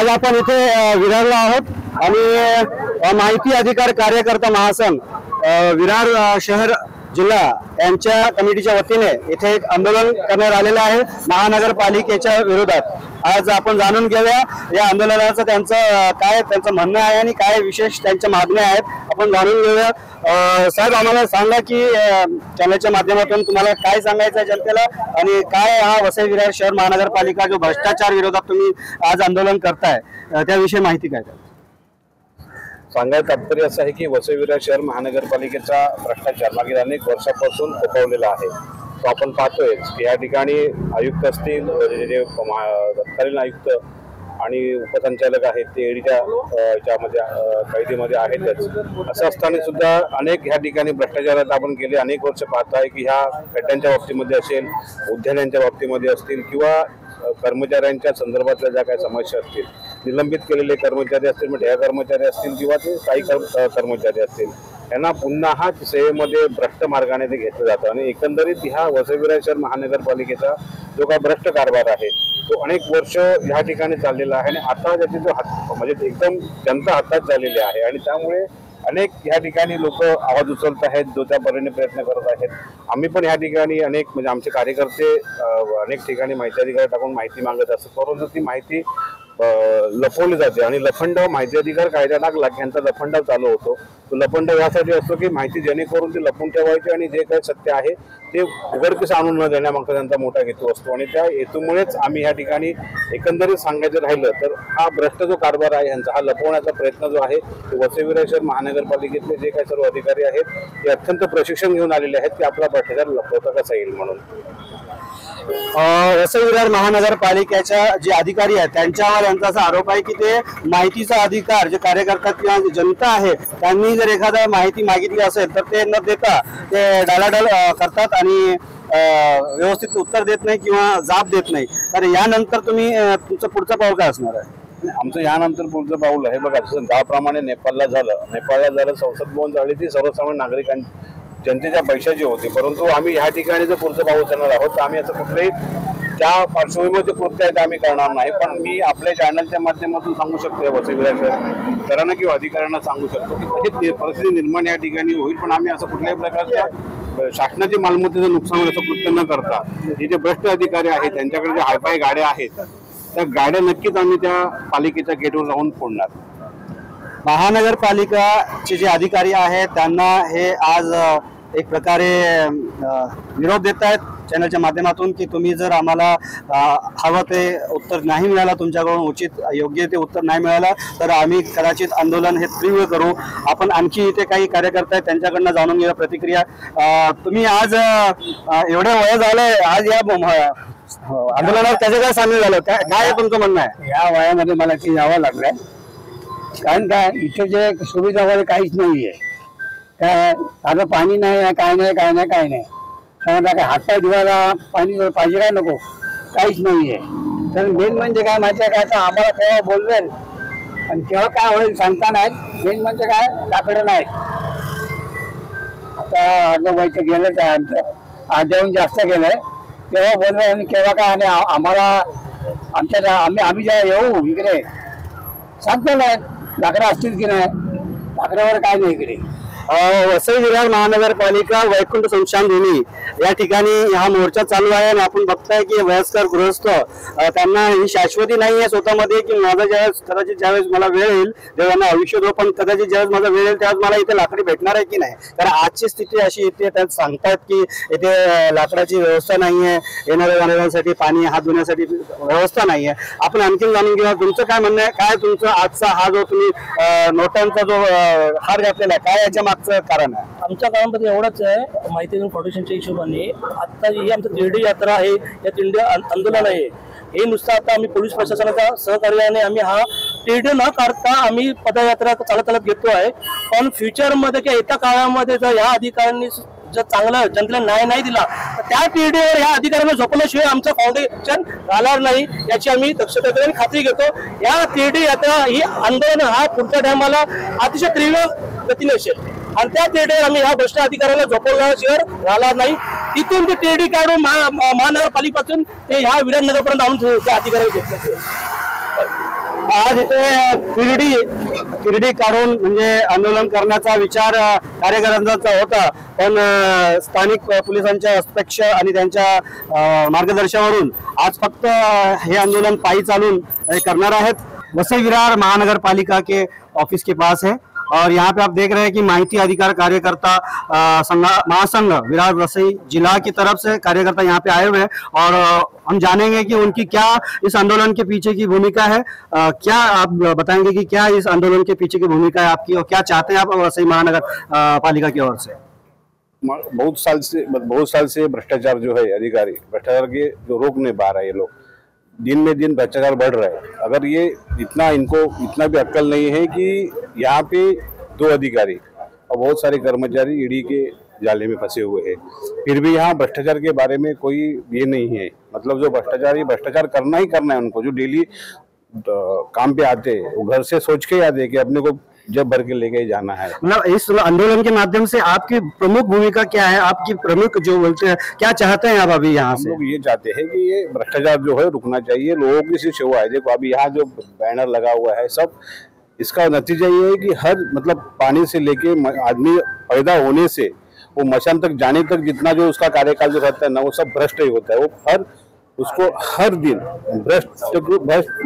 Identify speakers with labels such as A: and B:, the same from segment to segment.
A: आज आपण इथे विरारला आहोत आणि माहिती अधिकार कार्यकर्ता महासंघ विरार शहर जिल्हा यांच्या कमिटीच्या वतीने इथे एक आंदोलन करण्यात आलेलं आहे महानगरपालिकेच्या विरोधात। आज आपण जाणून घेऊया या आंदोलनाचं त्यांचं म्हणणं आहे आणि काय विशेष त्यांच्या मागण्या आहेत आपण जाणून घेऊया। साहेब, आम्हाला सांगा की चॅनलच्या माध्यमातून तुम्हाला काय सांगायचं आहे जनतेला आणि काय हा वसई विरार शहर महानगरपालिका जो भ्रष्टाचार विरोधात तुम्ही आज आंदोलन करताय त्याविषयी माहिती काय
B: सांगायचं तात्पर्य असं आहे की वसई विरार शहर महानगरपालिकेचा भ्रष्टाचार मागील अनेक वर्षापासून फोफावलेला आहे। तो आपण पाहतोय की या ठिकाणी आयुक्त असतील, जे तत्कालीन आयुक्त आणि उपसंचालक आहेत ते ईडीच्या याच्यामध्ये कैदेमध्ये आहेतच। असं असताना सुद्धा अनेक ह्या ठिकाणी भ्रष्टाचारात आपण गेले अनेक वर्ष पाहत आहे की ह्या खड्ड्यांच्या बाबतीमध्ये असेल, उद्यानांच्या बाबतीमध्ये असतील किंवा कर्मचाऱ्यांच्या संदर्भातल्या ज्या काही समस्या असतील, निलंबित केलेले कर्मचारी असतील, मग ह्या कर्मचारी असतील किंवा ते काही कर्मचारी असतील, यांना पुन्हा हा सेवेमध्ये भ्रष्ट मार्गाने ते घेतलं जातं आणि एकंदरीत ह्या वसई विरार शहर महानगरपालिकेचा जो काही भ्रष्ट कारभार आहे तो अनेक वर्ष ह्या ठिकाणी चाललेला आहे आणि आता त्याची जो म्हणजे एकदम जनता हातात झालेली आहे आणि त्यामुळे अनेक ह्या ठिकाणी लोक आवाज उचलत आहेत, जो त्या परीने प्रयत्न करत आहेत। आम्ही पण ह्या ठिकाणी अनेक म्हणजे आमचे कार्यकर्ते अनेक ठिकाणी माहिती अधिकार टाकून माहिती मागत असतात, परंतु ती माहिती लपवली जाते आणि लफंड माहिती अधिकार कायदा लागला की यांचा लफंड चालू होतो। तो लफंड यासाठी असतो की माहिती जेणेकरून ती लपून ठेवायची आणि जे काही सत्य आहे ते उघडकीस आणून न देण्यामागचा त्यांचा मोठा हेतू असतो आणि त्या हेतूमुळेच आम्ही या ठिकाणी एकंदरीत सांगायचं राहिलं तर हा भ्रष्ट जो कारभार आहे यांचा हा लपवण्याचा प्रयत्न जो आहे तो वसई विरार शहर महानगरपालिकेतले जे काही सर्व अधिकारी आहेत ते अत्यंत प्रशिक्षण घेऊन आलेले आहेत की आपला भ्रष्टाचार लपवता कसा येईल म्हणून।
A: वसई विरार महानगरपालिकेच्या जे अधिकारी आहेत त्यांच्यावर यांचा असा आरोप आहे की ते माहितीचा अधिकार जे कार्यकर्ता किंवा जनता आहे त्यांनी जर एखादा माहिती मागितली असेल तर ते न देता ते डालाडाल करतात आणि व्यवस्थित उत्तर देत नाही किंवा जाब देत नाही। तर यानंतर तुमचं पुढचं पाऊल काय असणार आहे?
B: आमचं यानंतर पुढचं पाऊल आहे बघा, जसं ज्याप्रमाणे नेपाळला झालं संसद भवन झाली ती सर्वसामान्य नागरिकांची जनतेच्या पैशाची होती, परंतु आम्ही ह्या ठिकाणी जर पुढचं पाऊल उचलणार आहोत तर आम्ही असं कुठलंही त्या पार्श्वभूमीमध्ये कृत्य आहे ते आम्ही करणार नाही। पण मी आपल्या चॅनलच्या माध्यमातून सांगू शकतो वसई विरार शहरांना किंवा अधिकाऱ्यांना सांगू शकतो की परिस्थिती निर्माण या ठिकाणी होईल, पण आम्ही असं कुठल्याही प्रकारच्या शासनाची मालमत्तेचं नुकसान असं कृत्य न करता हे जे भ्रष्ट अधिकारी आहेत त्यांच्याकडे जे हायफाय गाड्या आहेत त्या गाड्या नक्कीच आम्ही त्या पालिकेच्या गेटवर जाऊन फोडणार।
A: महानगरपालिकाचे जे अधिकारी आहेत त्यांना हे आज एक प्रकारे निरोप देत आहेत चॅनलच्या माध्यमातून की तुम्ही जर आम्हाला हवं ते उत्तर नाही मिळालं, तुमच्याकडून उचित योग्य ते उत्तर नाही मिळालं तर आम्ही कदाचित आंदोलन हे तीव्र करू। आपण आणखी इथे काही कार्यकर्ते आहेत त्यांच्याकडनं जाणून घेऊया प्रतिक्रिया। तुम्ही आज एवढं वय झालंय, आज या आंदोलनात त्याचं काय सामील झालं, काय तुमचं म्हणणं आहे?
C: या वयामध्ये मला ते यावं लागलंय कारण काय इथे जे सुविधा वगैरे काहीच नाहीये, काय आता पाणी नाही, काय नाही समजा काय हातपाय धुवायला पाणी पाहिजे काय नको, काहीच नाहीये। तर मेन म्हणजे काय माहिती आहे काय, आता आम्हाला केव्हा बोलवेल आणि केव्हा काय होईल सांगता नाही। मेन म्हणजे काय लाकडं नाही, आता अर्ध वैद्य गेलंच आहे आमचं, अर्ध्याहून जास्त गेलंय, केव्हा बोलवेल आणि केव्हा काय आणि आम्हाला आमच्या आम्ही जेव्हा येऊ इकडे सांगता नाही लाकडं असतील की नाही, लाकडावर काय नाही इकडे।
A: वसई विरार महानगरपालिका वैकुंठ स्मशानभूमी या ठिकाणी हा मोर्चा चालू आहे आणि आपण बघताय की वयस्कर गृहस्थ त्यांना ही शाश्वती नाही आहे स्वतःमध्ये की माझा कदाचित ज्यावेळेस मला वेळ येईल तेव्हा आयुष्य दो, पण कदाचित ज्यावेळेस माझा वेळ येईल त्यावेळेस मला इथे लाकडी भेटणार आहे की नाही। कारण आजची स्थिती अशी येते, त्यात सांगतायत की इथे लाकडाची व्यवस्था नाही आहे, येणाऱ्या जाणाऱ्यांसाठी पाणी हात धुण्यासाठी व्यवस्था नाही आहे। आपण आणखीन जाणून घेऊया तुमचं काय म्हणणं आहे, काय तुमचं आजचा हा जो तुम्ही नोटांचा जो हार घातलेला आहे काय याच्या कारण आहे?
D: आमच्या काळामध्ये एवढंच आहे, माहिती फाउंडेशनच्या हिशोबाने आता ही आमचं दिंडी यात्रा आहे, या दिंडी आंदोलन आहे हे नुसतं आता आम्ही पोलीस प्रशासनाच्या सहकार्याने आम्ही हा दिंडी न काढता आम्ही पदयात्रा चालत घेतो आहे। पण फ्युचरमध्ये किंवा येत्या काळामध्ये जर या अधिकाऱ्यांनी जर चांगला जनतेला न्याय नाही दिला तर त्या पिढीवर ह्या अधिकाऱ्यांना झोपल्याशिवाय आमचं फाउंडेशन राहणार नाही याची आम्ही दक्षता घेऊन खात्री घेतो। या दिंडी यात्रा ही आंदोलन हा पुढच्या टायमाला अतिशय तीव्र गतीने असेल आणि त्या टेडीवर आम्ही ह्या भ्रष्ट अधिकाऱ्याला झोपवल्याशिवाय राहणार नाही। तिथून ते टेडी काढून महानगरपालिकेपासून ते ह्या विराटनगरपर्यंत आणून त्या अधिकाऱ्याला झोपल्याशिवाय
A: आज इथे तिरडी काढून म्हणजे आंदोलन करण्याचा विचार कार्यकर्त्यांचा होता, पण स्थानिक पोलिसांच्या हस्तक्षेप आणि त्यांच्या मार्गदर्शनावरून आज फक्त हे आंदोलन पायी चालून करणार आहेत। वसई विरार महानगरपालिका के ऑफिस के पास है और यहाँ पे आप देख रहे हैं कि माहिती अधिकार कार्यकर्ता महासंघ विरार वसई जिला की तरफ से कार्यकर्ता यहाँ पे आए हुए हैं और हम जानेंगे कि उनकी क्या इस आंदोलन के पीछे की भूमिका है। क्या आप बताएंगे कि क्या इस आंदोलन के पीछे की भूमिका है आपकी और क्या चाहते हैं आप वसई महानगर पालिका की ओर से?
B: बहुत साल से भ्रष्टाचार जो है, अधिकारी भ्रष्टाचार के जो रोक नहीं पा रहे ये लोग, दिन में दिन भ्रष्टाचार बढ़ रहा है। अगर ये इनको इतना भी अक्ल नहीं है कि यहाँ पे 2 अधिकारी और बहुत सारे कर्मचारी ईडी के जाले में फंसे हुए हैं, फिर भी यहाँ भ्रष्टाचार के बारे में कोई ये नहीं है। मतलब जो भ्रष्टाचार करना ही करना है उनको, जो डेली काम पे आते हैं वो घर से सोच के ही आते हैं कि अपने को जब भर के लेके जाना है।
A: मतलब इस आंदोलन के माध्यम से आपकी प्रमुख भूमिका क्या है? आपकी प्रमुख जो बोलते हैं क्या चाहते हैं आप अभी यहाँ से?
B: हम लोग ये चाहते हैं कि ये भ्रष्टाचार जो है रुकना चाहिए। लोगों की सी सेवा है। देखो अभी यहाँ जो बैनर लगा हुआ है सब, इसका नतीजा ये है कि हर मतलब पानी से लेके आदमी पैदा होने से वो मशान तक जाने तक जितना जो उसका कार्यकाल जो रहता है ना, वो सब भ्रष्ट ही होता है। वो उसको हर दिन भ्रष्ट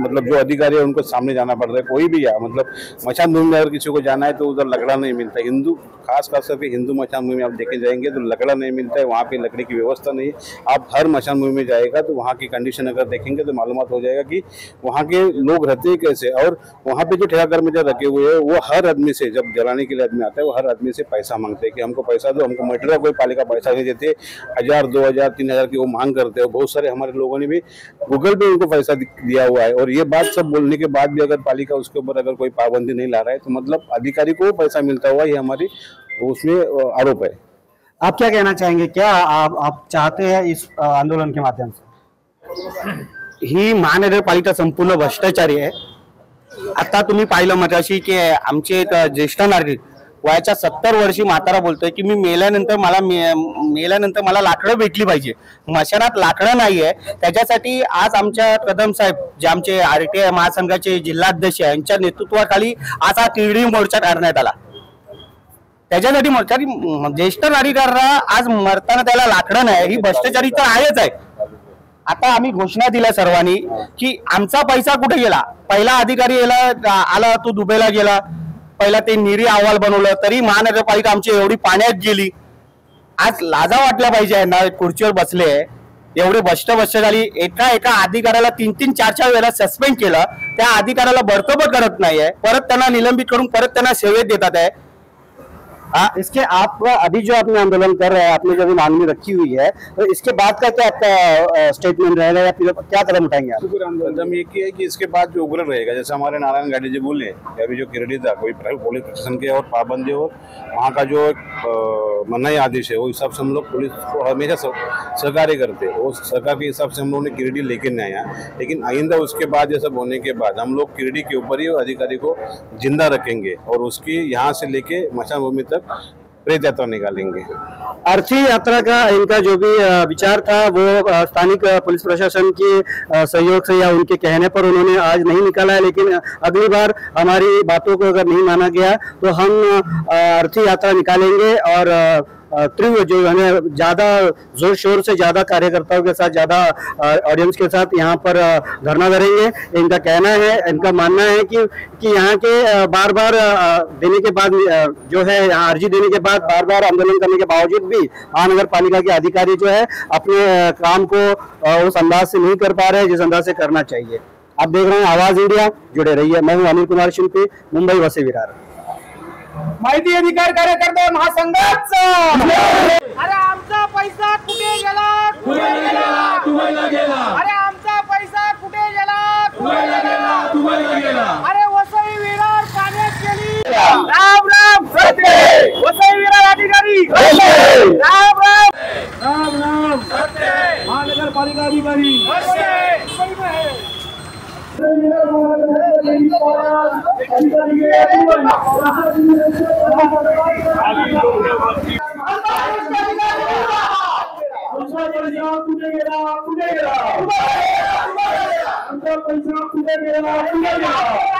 B: मतलब जो अधिकारी है उनको सामने जाना पड़ता है। कोई भी मतलब मचान भूमि में अगर किसी को जाना है तो उधर लकड़ा नहीं मिलता। हिंदू खास करके हिंदू मचान भूमि में आप देखे जाएंगे तो लकड़ा नहीं मिलता है, वहाँ पे लकड़ी की व्यवस्था नहीं है। आप हर मचान भूमि में जाएगा तो वहाँ की कंडीशन अगर देखेंगे तो मालूमात हो जाएगा कि वहाँ के लोग रहते हैं कैसे। और वहाँ पे जो ठेका कर्मचारी रखे हुए हैं वो हर आदमी से, जब जलाने के लिए आदमी आता है वो हर आदमी से पैसा मांगते हैं कि हमको पैसा दो, हमको मटेरियल। कोई पालिका पैसा नहीं देते, 1000, 2000, 3000 की वो मांग करते हैं। बहुत सारे हमारे लोगों ने भी गूगल पे उनको पैसा दिया हुआ है। और ये बात सब बोलने के बाद भी अगर पालिका उसके ऊपर अगर कोई पाबंदी नहीं ला रहा है तो मतलब अधिकारी को पैसा मिलता हुआ, ये हमारी उसमें आरोप है।
A: आप क्या कहना चाहेंगे? क्या आप चाहते हैं इस आंदोलन के माध्यम से?
E: ही महानगरपालिका संपूर्ण भ्रष्टाचारी आहे। आता तुम्ही पाहिलं मगाशी की आमचे एक ज्येष्ठ नागरिक वयाच्या 70 वर्षी म्हातारा बोलतोय की मी मेल्यानंतर मला लाकडं भेटली पाहिजे, मशानात लाकडं नाहीये। त्याच्यासाठी आज आमच्या कदम साहेब जे आमचे आरटीआय महासंघाचे जिल्हाध्यक्ष यांच्या नेतृत्वाखाली आज हा तिरडी मोर्चा काढण्यात आला। त्याच्यासाठी ज्येष्ठ नागरिकांना आज मरताना त्याला लाकडं नाही, ही भ्रष्टाचारी तर आहेच आहे। आता आम्ही घोषणा दिल्या सर्वांनी की आमचा पैसा कुठे गेला? पहिला अधिकारी आला तो दुबईला गेला, पहिला ते निरी अहवाल बनवलं तरी महानगरपालिका आमची एवढी पाण्यात गेली। आज लाजा वाटल्या पाहिजे यांना, खुर्चीवर बसले एवढे भ्रष्ट झाली। एका अधिकाऱ्याला 3-3, 4-4 वेळा सस्पेंड केलं, त्या अधिकाऱ्याला बढतोबी करत नाहीये, परत त्यांना निलंबित करून परत त्यांना सेवेत देतात आहे।
A: इसके आप अभी जो आपने आंदोलन कर रहे हैं, आपने जो भी मांगनी रखी हुई है, तो इसके बाद का क्या आपका स्टेटमेंट रहेगा या फिर क्या कदम उठाएंगे आप?
B: कदम एक ही है कि इसके बाद जो उग्र रहेगा, जैसे हमारे नारायण गाड़ी जी बोले अभी जो किरडी था, कोई पुलिस प्रशासन के और पाबंदी हो, वहाँ का जो मनाही आदेश है वो हिसाब से हम लोग पुलिस को हमेशा सहकार्य करते हैं। वो सरकार के हिसाब से हम लोगों ने किरडी लेके नहीं आया, लेकिन आइंदा उसके बाद ये सब होने के बाद हम लोग किरडी के ऊपर ही अधिकारी को जिंदा रखेंगे और उसकी यहाँ से लेके मशान भूमि तक प्रेत यात्रा निकालेंगे।
A: अर्थी यात्रा का इनका जो भी विचार था वो स्थानिक पुलिस प्रशासन के सहयोग से या उनके कहने पर उन्होंने आज नहीं निकाला है, लेकिन अगली बार हमारी बातों को अगर नहीं माना गया तो हम अर्थी यात्रा निकालेंगे और तीव्र जो है ज्यादा जोर शोर से ज्यादा कार्यकर्ताओं के साथ, ज्यादा ऑडियंस के साथ यहाँ पर धरना करेंगे। इनका कहना है, इनका मानना है कि यहाँ के बार बार देने के बाद जो है यहाँ अर्जी देने के बाद बार बार आंदोलन करने के बावजूद भी महानगर पालिका के अधिकारी जो है अपने काम को उस अंदाज से नहीं कर पा रहे जिस अंदाज से करना चाहिए। आप देख रहे हैं आवाज इंडिया, जुड़े रहिए। मैं हूँ अनिल कुमार शिल्पी, मुंबई वसई विरार।
F: माहिती अधिकार कार्यकर्ता महासंघाचा अरे आमचा पैसा कुठे गेला? दुबईला गेला। अरे आमचा पैसा कुठे गेला? दुबईला गेला। अरे वसई विरार पाण्यात गेली। राम राम सत्य, वसई विरार अधिकारी राम राम सत्य, महानगरपालिका अधिकारी कुठे गेला? आमचा पैसा कुठे गेला?